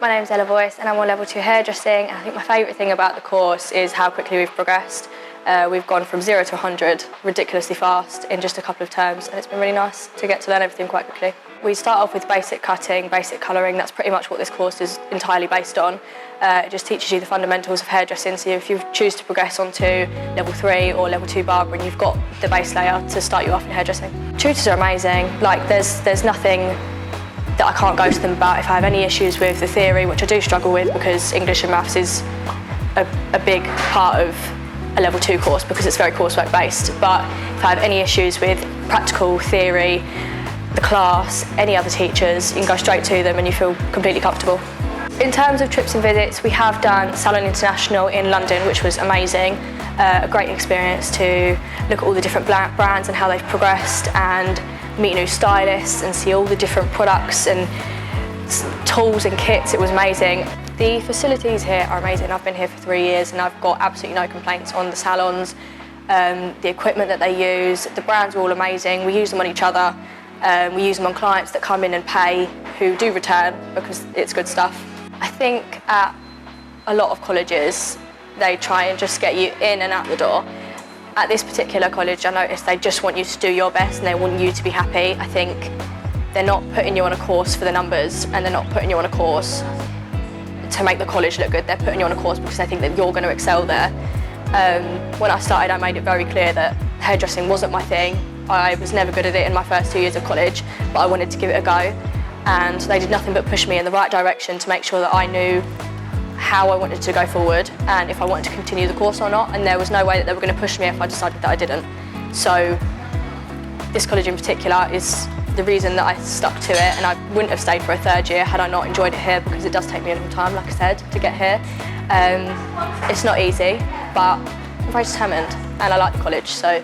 My name's Lewes and I'm on level 2 hairdressing, and I think my favourite thing about the course is how quickly we've progressed. We've gone from 0 to 100 ridiculously fast in just a couple of terms, and it's been really nice to get to learn everything quite quickly. We start off with basic cutting, basic colouring. That's pretty much what this course is entirely based on. It just teaches you the fundamentals of hairdressing, so if you choose to progress onto level 3 or level 2 barbering, you've got the base layer to start you off in hairdressing. Tutors are amazing. Like there's nothing that I can't go to them about if I have any issues with the theory, which I do struggle with because English and maths is a big part of a level 2 course because it's very coursework based. But if I have any issues with practical theory, the class, any other teachers, you can go straight to them and you feel completely comfortable. In terms of trips and visits, we have done Salon International in London, which was amazing. A great experience to look at all the different brands and how they've progressed, and meet new stylists and see all the different products and tools and kits. It was amazing. The facilities here are amazing. I've been here for 3 years and I've got absolutely no complaints on the salons, the equipment that they use. The brands are all amazing. We use them on each other. We use them on clients that come in and pay who do return because it's good stuff. I think at a lot of colleges they try and just get you in and out the door. At this particular college, I noticed they just want you to do your best and they want you to be happy. I think they're not putting you on a course for the numbers, and they're not putting you on a course to make the college look good. They're putting you on a course because they think that you're going to excel there. When I started, I made it very clear that hairdressing wasn't my thing. I was never good at it in my first 2 years of college, but I wanted to give it a go. And they did nothing but push me in the right direction to make sure that I knew how I wanted to go forward and if I wanted to continue the course or not, and there was no way that they were going to push me if I decided that I didn't. So this college in particular is the reason that I stuck to it, and I wouldn't have stayed for a third year had I not enjoyed it here, because it does take me a long time, like I said, to get here. It's not easy, but I'm very determined and I like the college, so